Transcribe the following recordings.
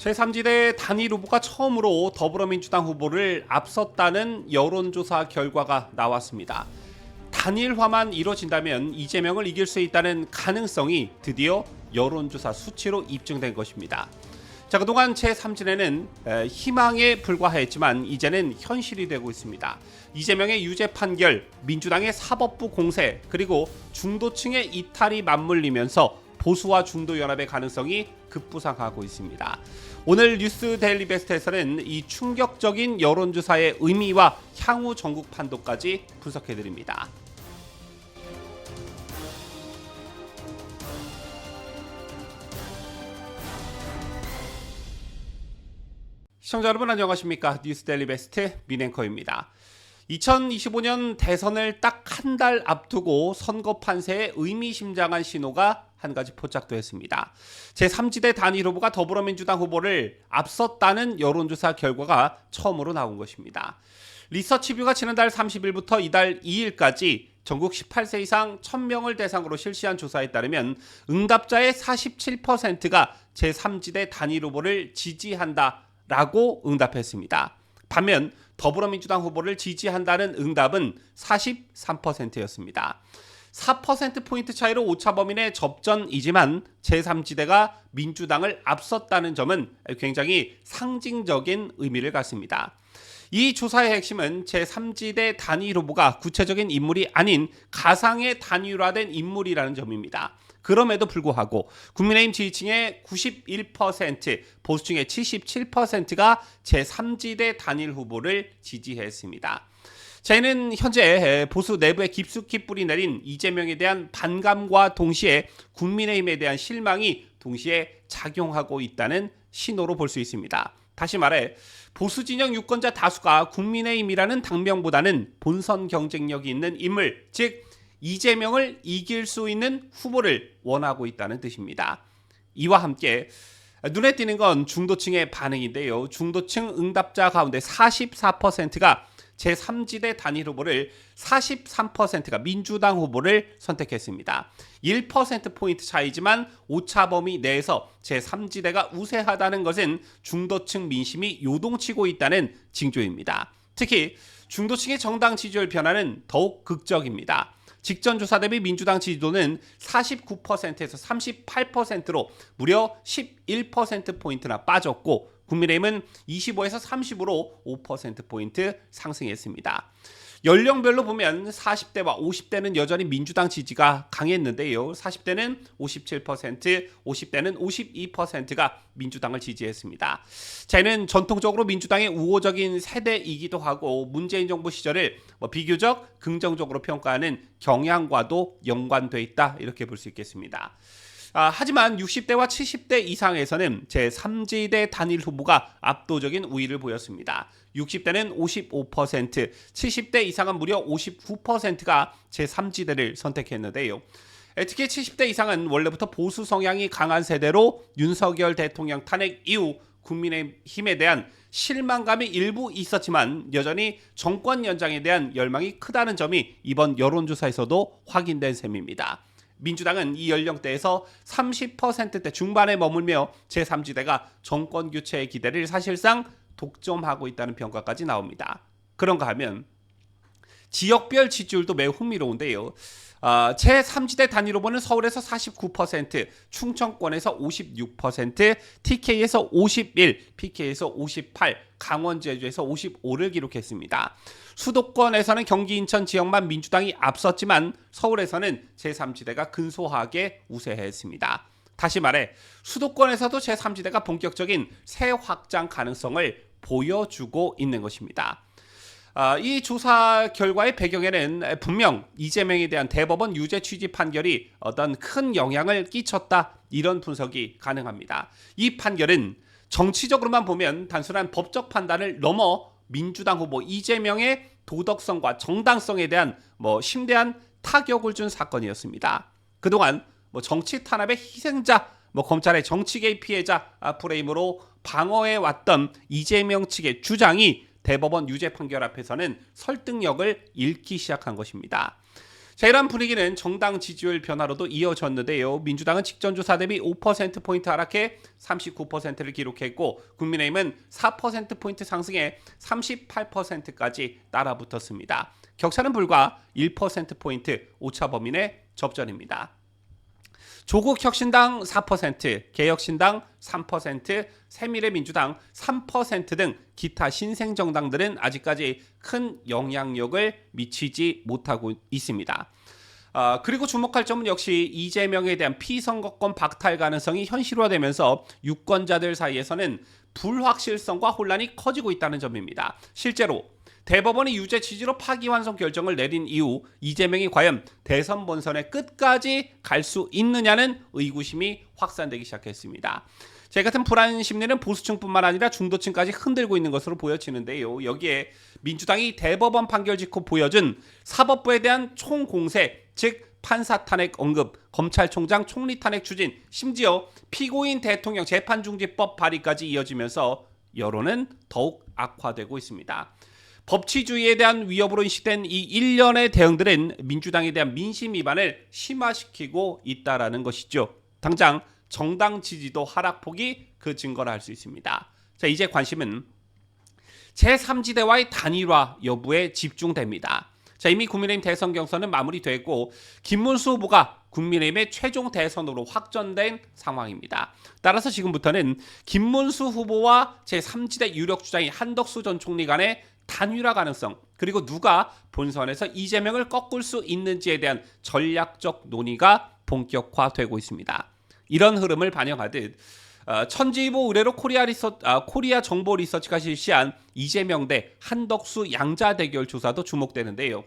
제3지대 단일 후보가 처음으로 더불어민주당 후보를 앞섰다는 여론조사 결과가 나왔습니다. 단일화만 이뤄진다면 이재명을 이길 수 있다는 가능성이 드디어 여론조사 수치로 입증된 것입니다. 자, 그동안 제3지대는 희망에 불과했지만 이제는 현실이 되고 있습니다. 이재명의 유죄 판결, 민주당의 사법부 공세, 그리고 중도층의 이탈이 맞물리면서 보수와 중도 연합의 가능성이 급부상하고 있습니다. 오늘 뉴스 데일리 베스트에서는 이 충격적인 여론조사의 의미와 향후 전국 판도까지 분석해드립니다. 시청자 여러분 안녕하십니까? 뉴스 데일리 베스트 민앵커입니다. 2025년 대선을 딱 한 달 앞두고 선거 판세에 의미심장한 신호가 한 가지 포착되었습니다. 제3지대 단일 후보가 더불어민주당 후보를 앞섰다는 여론조사 결과가 처음으로 나온 것입니다. 리서치뷰가 지난달 30일부터 이달 2일까지 전국 18세 이상 1000명을 대상으로 실시한 조사에 따르면 응답자의 47%가 제3지대 단일 후보를 지지한다라고 응답했습니다. 반면 더불어민주당 후보를 지지한다는 응답은 43%였습니다. 4%포인트 차이로 오차 범위 내 접전이지만 제3지대가 민주당을 앞섰다는 점은 굉장히 상징적인 의미를 갖습니다. 이 조사의 핵심은 제3지대 단일 후보가 구체적인 인물이 아닌 가상의 단일화된 인물이라는 점입니다. 그럼에도 불구하고 국민의힘 지지층의 91%, 보수층의 77%가 제3지대 단일 후보를 지지했습니다. 저희는 현재 보수 내부에 깊숙이 뿌리 내린 이재명에 대한 반감과 동시에 국민의힘에 대한 실망이 동시에 작용하고 있다는 신호로 볼 수 있습니다. 다시 말해 보수 진영 유권자 다수가 국민의힘이라는 당명보다는 본선 경쟁력이 있는 인물, 즉 이재명을 이길 수 있는 후보를 원하고 있다는 뜻입니다. 이와 함께 눈에 띄는 건 중도층의 반응인데요. 중도층 응답자 가운데 44%가 제3지대 단일 후보를, 43%가 민주당 후보를 선택했습니다. 1%포인트 차이지만 오차 범위 내에서 제3지대가 우세하다는 것은 중도층 민심이 요동치고 있다는 징조입니다. 특히 중도층의 정당 지지율 변화는 더욱 극적입니다. 직전 조사 대비 민주당 지지도는 49%에서 38%로 무려 11%포인트나 빠졌고 국민의힘은 25에서 30으로 5%포인트 상승했습니다. 연령별로 보면 40대와 50대는 여전히 민주당 지지가 강했는데요. 40대는 57%, 50대는 52%가 민주당을 지지했습니다. 저희는 전통적으로 민주당의 우호적인 세대이기도 하고 문재인 정부 시절을 비교적 긍정적으로 평가하는 경향과도 연관돼 있다, 이렇게 볼 수 있겠습니다. 하지만 60대와 70대 이상에서는 제3지대 단일 후보가 압도적인 우위를 보였습니다. 60대는 55%, 70대 이상은 무려 59%가 제3지대를 선택했는데요. 특히 70대 이상은 원래부터 보수 성향이 강한 세대로 윤석열 대통령 탄핵 이후 국민의힘에 대한 실망감이 일부 있었지만 여전히 정권 연장에 대한 열망이 크다는 점이 이번 여론조사에서도 확인된 셈입니다. 민주당은 이 연령대에서 30%대 중반에 머물며 제3지대가 정권 교체의 기대를 사실상 독점하고 있다는 평가까지 나옵니다. 그런가 하면 지역별 지지율도 매우 흥미로운데요. 제3지대 단일 후보는 서울에서 49%, 충청권에서 56%, TK에서 51, PK에서 58, 강원 제주에서 55를 기록했습니다. 수도권에서는 경기 인천 지역만 민주당이 앞섰지만 서울에서는 제3지대가 근소하게 우세했습니다. 다시 말해 수도권에서도 제3지대가 본격적인 새 확장 가능성을 보여주고 있는 것입니다. 이 조사 결과의 배경에는 분명 이재명에 대한 대법원 유죄 취지 판결이 어떤 큰 영향을 끼쳤다, 이런 분석이 가능합니다. 이 판결은 정치적으로만 보면 단순한 법적 판단을 넘어 민주당 후보 이재명의 도덕성과 정당성에 대한 심대한 타격을 준 사건이었습니다. 그동안 정치 탄압의 희생자, 검찰의 정치 개입 피해자 프레임으로 방어해왔던 이재명 측의 주장이 대법원 유죄 판결 앞에서는 설득력을 잃기 시작한 것입니다. 자, 이러한 분위기는 정당 지지율 변화로도 이어졌는데요. 민주당은 직전 조사 대비 5%포인트 하락해 39%를 기록했고 국민의힘은 4%포인트 상승해 38%까지 따라붙었습니다. 격차는 불과 1%포인트 오차범위 내 접전입니다. 조국혁신당 4%, 개혁신당 3%, 새미래민주당 3% 등 기타 신생정당들은 아직까지 큰 영향력을 미치지 못하고 있습니다. 그리고 주목할 점은 역시 이재명에 대한 피선거권 박탈 가능성이 현실화되면서 유권자들 사이에서는 불확실성과 혼란이 커지고 있다는 점입니다. 실제로 대법원이 유죄 취지로 파기환송 결정을 내린 이후 이재명이 과연 대선 본선의 끝까지 갈 수 있느냐는 의구심이 확산되기 시작했습니다. 제 같은 불안 심리는 보수층뿐만 아니라 중도층까지 흔들고 있는 것으로 보여지는데요. 여기에 민주당이 대법원 판결 직후 보여준 사법부에 대한 총공세, 즉 판사 탄핵 언급, 검찰총장 총리 탄핵 추진, 심지어 피고인 대통령 재판중지법 발의까지 이어지면서 여론은 더욱 악화되고 있습니다. 법치주의에 대한 위협으로 인식된 이 일련의 대응들은 민주당에 대한 민심 위반을 심화시키고 있다라는 것이죠. 당장 정당 지지도 하락폭이 그 증거라 할 수 있습니다. 자, 이제 관심은 제3지대와의 단일화 여부에 집중됩니다. 자, 이미 국민의힘 대선 경선은 마무리됐고 김문수 후보가 국민의힘의 최종 대선으로 확정된 상황입니다. 따라서 지금부터는 김문수 후보와 제3지대 유력 주자인 한덕수 전 총리 간의 단일화 가능성, 그리고 누가 본선에서 이재명을 꺾을 수 있는지에 대한 전략적 논의가 본격화되고 있습니다. 이런 흐름을 반영하듯 천지일보 의뢰로 코리아 정보 리서치가 실시한 이재명 대 한덕수 양자 대결 조사도 주목되는데요.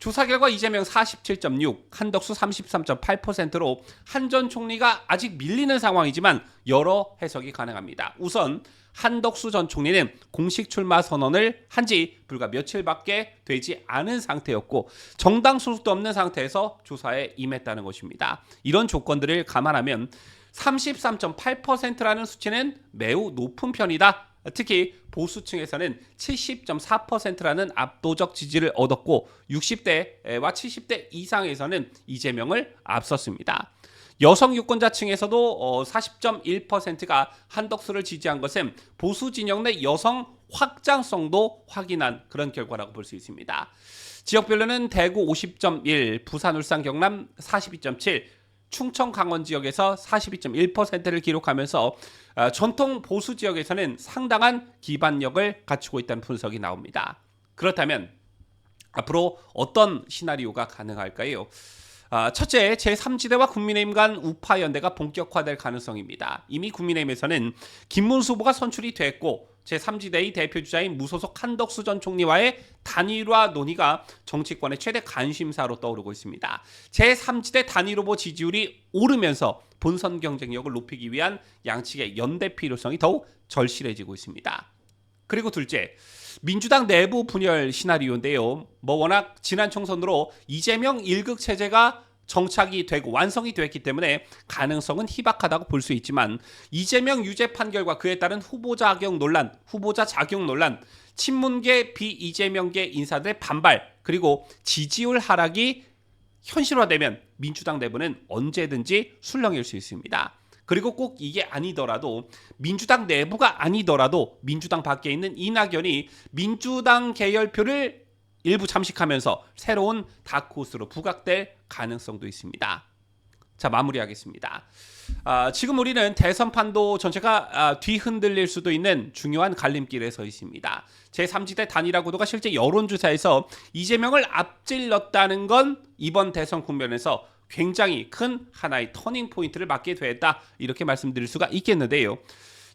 조사 결과 이재명 47.6, 한덕수 33.8%로 한 전 총리가 아직 밀리는 상황이지만 여러 해석이 가능합니다. 우선 한덕수 전 총리는 공식 출마 선언을 한 지 불과 며칠밖에 되지 않은 상태였고 정당 소속도 없는 상태에서 조사에 임했다는 것입니다. 이런 조건들을 감안하면 33.8%라는 수치는 매우 높은 편이다. 특히 보수층에서는 70.4%라는 압도적 지지를 얻었고 60대와 70대 이상에서는 이재명을 앞섰습니다. 여성 유권자층에서도 40.1%가 한덕수를 지지한 것은 보수 진영 내 여성 확장성도 확인한 그런 결과라고 볼 수 있습니다. 지역별로는 대구 50.1, 부산, 울산, 경남 42.7, 충청, 강원 지역에서 42.1%를 기록하면서 전통 보수 지역에서는 상당한 기반력을 갖추고 있다는 분석이 나옵니다. 그렇다면 앞으로 어떤 시나리오가 가능할까요? 첫째, 제3지대와 국민의힘 간 우파 연대가 본격화될 가능성입니다. 이미 국민의힘에서는 김문수 후보가 선출이 됐고 제3지대의 대표주자인 무소속 한덕수 전 총리와의 단일화 논의가 정치권의 최대 관심사로 떠오르고 있습니다. 제3지대 단일 후보 지지율이 오르면서 본선 경쟁력을 높이기 위한 양측의 연대 필요성이 더욱 절실해지고 있습니다. 그리고 둘째, 민주당 내부 분열 시나리오인데요. 워낙 지난 총선으로 이재명 1극 체제가 정착이 되고 완성이 됐기 때문에 가능성은 희박하다고 볼 수 있지만 이재명 유죄 판결과 그에 따른 후보자 자격 논란, 친문계 비이재명계 인사들의 반발, 그리고 지지율 하락이 현실화되면 민주당 내부는 언제든지 술렁일 수 있습니다. 그리고 꼭 이게 아니더라도 민주당 내부가 아니더라도 민주당 밖에 있는 이낙연이 민주당 계열표를 일부 잠식하면서 새로운 다크호스로 부각될 가능성도 있습니다. 자, 마무리하겠습니다. 지금 우리는 대선판도 전체가 뒤흔들릴 수도 있는 중요한 갈림길에 서 있습니다. 제3지대 단일화 구도가 실제 여론조사에서 이재명을 앞질렀다는 건 이번 대선 국면에서 굉장히 큰 하나의 터닝 포인트를 맞게 됐다, 이렇게 말씀드릴 수가 있겠는데요.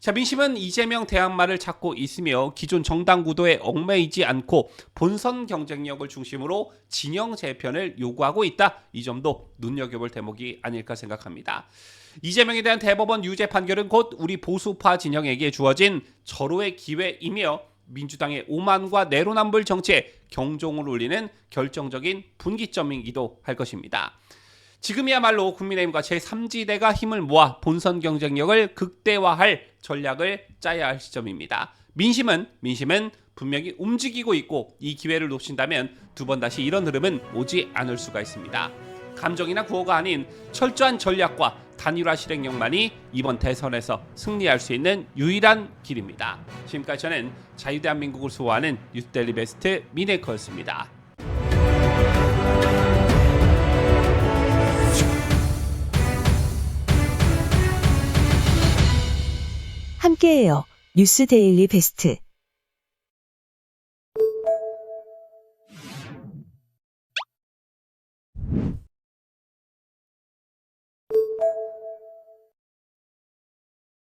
자, 민심은 이재명 대항마를 찾고 있으며 기존 정당 구도에 얽매이지 않고 본선 경쟁력을 중심으로 진영 재편을 요구하고 있다. 이 점도 눈여겨볼 대목이 아닐까 생각합니다. 이재명에 대한 대법원 유죄 판결은 곧 우리 보수파 진영에게 주어진 절호의 기회이며 민주당의 오만과 내로남불 정치에 경종을 울리는 결정적인 분기점이기도 할 것입니다. 지금이야말로 국민의힘과 제3지대가 힘을 모아 본선 경쟁력을 극대화할 전략을 짜야 할 시점입니다. 민심은 분명히 움직이고 있고 이 기회를 놓친다면 두 번 다시 이런 흐름은 오지 않을 수가 있습니다. 감정이나 구호가 아닌 철저한 전략과 단일화 실행력만이 이번 대선에서 승리할 수 있는 유일한 길입니다. 지금까지 저는 자유대한민국을 수호하는 뉴스데일리 베스트 민앵커였습니다. 함께해요. 뉴스데일리 베스트.